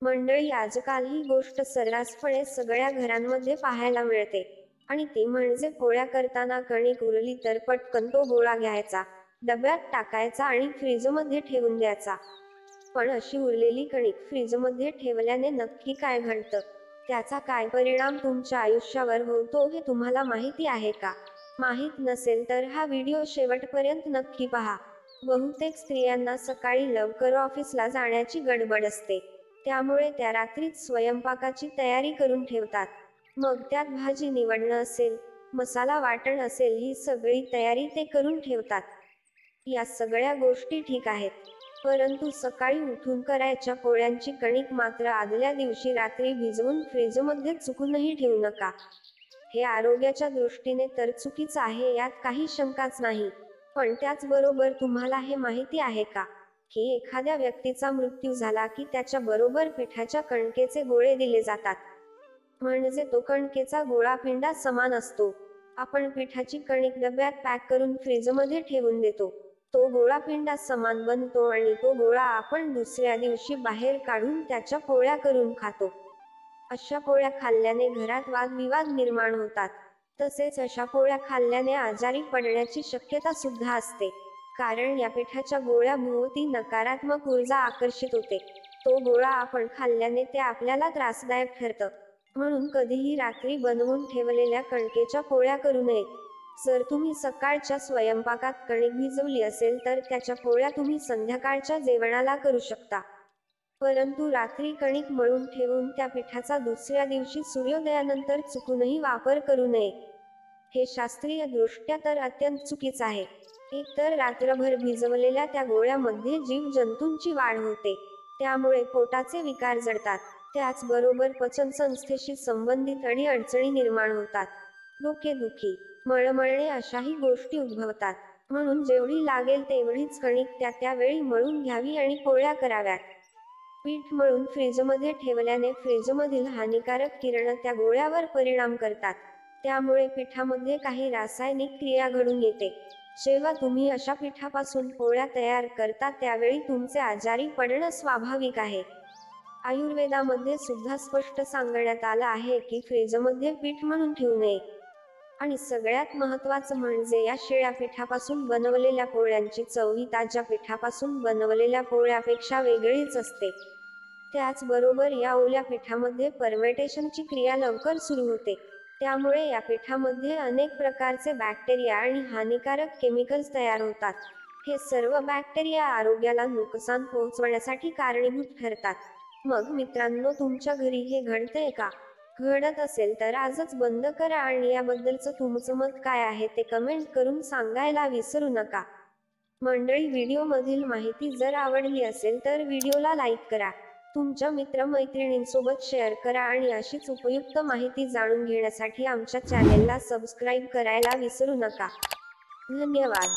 मंडळी, आजकाल ही गोष्ट सर्रासपणे सगळ्या घरांमध्ये पाहायला मिळते आणि ती म्हणजे पोळ्या करताना कणिक उरली तर पटकन तो गोळा घ्यायचा, डब्यात टाकायचा आणि फ्रीजमध्ये ठेवून द्यायचा. पण अशी उरलेली कणिक फ्रीजमध्ये ठेवल्याने नक्की काय घडतं, त्याचा काय परिणाम तुमच्या आयुष्यावर होतो हे तुम्हाला माहिती आहे का? माहीत नसेल तर हा व्हिडिओ शेवटपर्यंत नक्की पहा. बहुतेक स्त्रियांना सकाळी लवकर ऑफिसला जाण्याची गडबड असते, त्यामुळे त्या रात्रीच स्वयंपाकाची तयारी करून ठेवतात. मग त्यात भाजी निवडणं असेल, मसाला वाटण असेल, ही सगळी तयारी ते करून ठेवतात. या सगळ्या गोष्टी ठीक आहेत, परंतु सकाळी उठून करायच्या पोळ्यांची कणिक मात्र आदल्या दिवशी रात्री भिजवून फ्रीजमध्ये चुकूनही ठेवू नका. हे आरोग्याच्या दृष्टीने तर चुकीचं आहे, यात काही शंकाच नाही. पण त्याचबरोबर तुम्हाला हे माहिती आहे का, की एखाद्या व्यक्तीचा मृत्यू झाला की त्याच्या बरोबर पिठाच्या कणकेचे गोळे दिले जातात. म्हणजे तो कणकेचा गोळा पिंडा समान असतो. आपण पिठाची कणिक डब्यात पॅक करून फ्रीजमध्ये ठेवून देतो, तो गोळा पिंडा समान बनतो आणि तो गोळा आपण दुसऱ्या दिवशी बाहेर काढून त्याच्या पोळ्या करून खातो. अशा पोळ्या खाल्ल्याने घरात वादविवाद निर्माण होतात. तसेच अशा पोळ्या खाल्ल्याने आजारी पडण्याची शक्यता सुद्धा असते, कारण या पिठाच्या गोळ्याभोवती नकारात्मक ऊर्जा आकर्षित होते. तो गोळा आपण खाल्ल्याने ते आपल्याला त्रासदायक ठरतं. म्हणून कधीही रात्री बनवून ठेवलेल्या कणकेच्या पोळ्या करू नयेत. जर तुम्ही सकाळच्या स्वयंपाकात कणिक भिजवली असेल तर त्याच्या पोळ्या तुम्ही संध्याकाळच्या जेवणाला करू शकता. परंतु रात्री कणिक मळून ठेवून त्या पिठाचा दुसऱ्या दिवशी सूर्योदयानंतर चुकूनही वापर करू नये. हे शास्त्रीय दृष्ट्या तर अत्यंत चुकीचं आहे. एकतर रात्रभर भिजवलेल्या त्या गोळ्यामध्ये जीवजंतूंची वाढ होते, त्यामुळे पोटाचे विकार जडतात. त्याचबरोबर पचनसंस्थेशी संबंधित अडीअडचणी निर्माण होतात. डोकेदुखी, मळमळणे अशाही गोष्टी उद्भवतात. म्हणून जेवढी लागेल तेवढीच कणिक त्या वेळी मळून घ्यावी आणि पोळ्या कराव्यात. पीठ मळून फ्रीजमध्ये ठेवल्याने फ्रीजमधील हानिकारक किरण त्या गोळ्यावर परिणाम करतात. त्यामुळे पिठामध्ये काही रासायनिक क्रिया घडून येते. जेव्हा तुम्ही अशा पिठापासून पोळ्या तयार करता त्यावेळी तुमचे आजारी पडणं स्वाभाविक आहे. आयुर्वेदामध्ये सुद्धा स्पष्ट सांगण्यात आलं आहे की फ्रीजमध्ये पीठ मळून ठेवू नये. आणि सगळ्यात महत्त्वाचं म्हणजे या शिळ्या पिठापासून बनवलेल्या पोळ्यांची चव ही ताज्या पिठापासून बनवलेल्या पोळ्यापेक्षा वेगळीच असते. त्याचबरोबर या ओल्या पिठामध्ये फर्मेंटेशनची क्रिया लवकर सुरू होते, त्यामुळे या पिठामध्ये अनेक प्रकारचे बॅक्टेरिया आणि हानिकारक केमिकल्स तयार होतात. हे सर्व बॅक्टेरिया आरोग्याला नुकसान पोहोचवण्यासाठी कारणीभूत ठरतात. मग मित्रांनो, तुमच्या घरी हे घडतंय का? घडत असेल तर आजच बंद करा आणि याबद्दलचं तुमचं मत काय आहे ते कमेंट करून सांगायला विसरू नका. मंडळी, व्हिडिओमधील माहिती जर आवडली असेल तर व्हिडिओला लाईक करा, तुमच्या मित्रमैत्रिणींसोबत शेअर करा आणि अशीच उपयुक्त माहिती जाणून घेण्यासाठी आमच्या चॅनेलला सबस्क्राईब करायला विसरू नका. धन्यवाद.